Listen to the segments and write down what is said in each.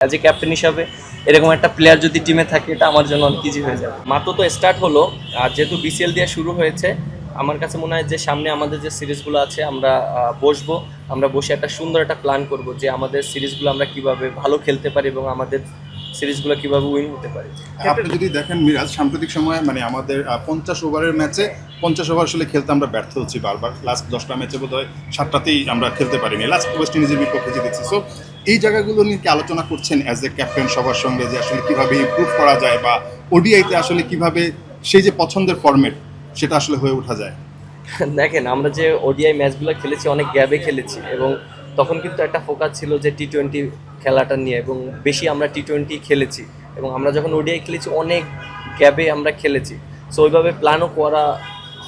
As a captain হিসাবে এরকম একটা প্লেয়ার যদি টিমে থাকে এটা আমার জন্য অনেক ইজি হয়ে যাবে। মাত্র তো স্টার্ট হলো, আর যেহেতু বিসিএল দিয়ে শুরু হয়েছে, আমার কাছে মনে হয় যে সামনে আমাদের যে সিরিজগুলো আছে আমরা বসবো, আমরা বসে একটা সুন্দর একটা প্ল্যান করব যে আমাদের সিরিজগুলো আমরা কিভাবে ভালো খেলতে পারি এবং আমাদের সিরিজগুলো কিভাবে উইন হতে পারে। আপনি যদি দেখেন মিরাজ, সাম্প্রতিক সময়ে মানে আমাদের 50 ওভারের ম্যাচে 50 ওভার আসলে খেলতে আমরা ব্যর্থ হচ্ছি বারবার। লাস্ট 10টা ম্যাচে বোধহয় 7টাতেই আমরা খেলতে পারিনি, লাস্ট ওয়েস্ট ইন্ডিজের বিপক্ষে জিতেছি। সো এই জায়গাগুলো নিয়ে কি আলোচনা করছেন অ্যাজ এ ক্যাপ্টেন সবার সঙ্গে, যে আসলে কিভাবে ইমপ্রুভ করা যায় বা ওডিআইতে আসলে কিভাবে সেই যে পছন্দের ফরম্যাট সেটা আসলে হয়ে ওঠা যায়? দেখেন, আমরা যে ওডিআই ম্যাচগুলো খেলেছি অনেক গ্যাপে খেলেছি এবং তখন কিন্তু একটা ফোকাস ছিল যে টি-20 খেলাটা নিয়ে, এবং বেশি আমরা টি-20 খেলেছি এবং আমরা যখন ওডিআই খেলেছি অনেক গ্যাপে আমরা খেলেছি। সো ওইভাবে প্ল্যানও করা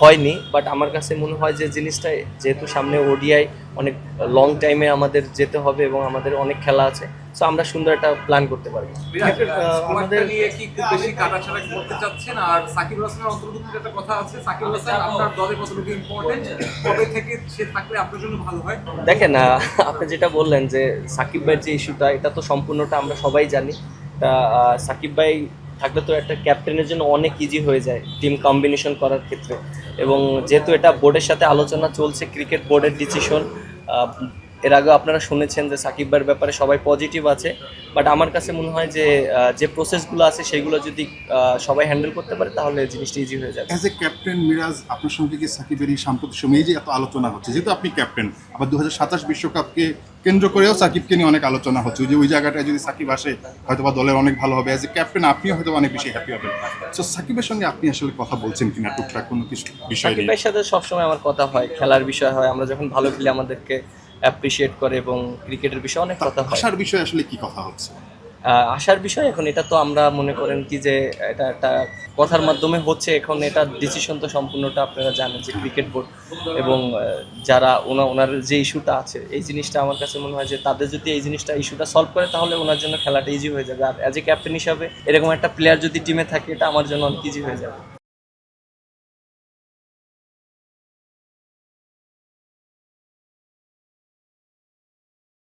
হয়নি, বাট আমার কাছে মনে হয় যে জিনিসটা যেহেতু সামনে ওডিআই অনেক লং টাইমে আমাদের যেতে হবে এবং আমাদের অনেক খেলা আছে, সো আমরা সুন্দর একটা প্ল্যান করতে পারবো। আমাদের নিয়ে কি খুব বেশি কাটাছাড়া করতে চাচ্ছেন? আর সাকিব আল হাসানের অন্তর্ভুক্তির একটা কথা আছে, সাকিব আল হাসান আপনার দলে কতটুকু ইম্পর্টেন্ট, কবে থেকে সে থাকলে আপনার জন্য ভালো হয়? দেখেন, আপনি যেটা বললেন যে সাকিব ভাইয়ের যে ইস্যুটা, এটা তো সম্পূর্ণটা আমরা সবাই জানি। তা সাকিব ভাই থাকলে তো একটা ক্যাপ্টেনের জন্য অনেক ইজি হয়ে যায় টিম কম্বিনেশন করার ক্ষেত্রে, এবং যেহেতু এটা বোর্ডের সাথে আলোচনা চলছে, ক্রিকেট বোর্ডের ডিসিশন, এর আগেও আপনারা শুনেছেন যে সাকিব ভাইয়ের ব্যাপারে সবাই পজিটিভ আছে, বাট আমার কাছে মনে হয় যে যে প্রসেসগুলো আছে সেগুলো যদি সবাই হ্যান্ডেল করতে পারে তাহলে জিনিসটা ইজি হয়ে যাবে। অ্যাজ এ ক্যাপ্টেন মিরাজ, আপনার সঙ্গে কি সাকিবের এই সাম্প্রতিক সময়ে এই যে এত আলোচনা হচ্ছে, যেহেতু আপনি ক্যাপ্টেন, আবার 2027 বিশ্বকাপকে কেন্দ্র করেও সাকিবকে নিয়ে অনেক আলোচনা হচ্ছে, যে ওই জায়গাটায় যদি সাকিব আসে হয়তো বা দলের অনেক ভালো হবে, অ্যাজ এ ক্যাপ্টেন আপনিও হয়তো অনেক বেশি হ্যাপি হবেন। সো সাকিবের সঙ্গে আপনি আসলে কথা বলছেন কিনা টুকটাক কোনো কিছু বিষয় সাকিব নিয়ে? ভাইয়ের সাথে সবসময় আমার কথা হয়, খেলার বিষয় হয়, আমরা যখন ভালো খেলি আমাদেরকে অ্যাপ্রিসিয়েট করে, এবং ক্রিকেটের বিষয়ে অনেক কথা হয়। আসার বিষয়ে আসলে কি কথা হচ্ছে? আসার বিষয় এখন এটা তো আমরা মনে করেন কি যে এটা একটা কথার মাধ্যমে হচ্ছে, এখন এটা ডিসিশন তো সম্পূর্ণটা আপনারা জানেন যে ক্রিকেট বোর্ড এবং যারা ওনার যে ইস্যুটা আছে, এই জিনিসটা আমার কাছে মনে হয় যে তাদের যদি এই জিনিসটা ইস্যুটা সলভ করে তাহলে ওনার জন্য খেলাটা ইজি হয়ে যাবে। আর অ্যাজ এ ক্যাপ্টেন হিসাবে এরকম একটা প্লেয়ার যদি টিমে থাকে এটা আমার জন্য অনেক ইজি হয়ে যাবে।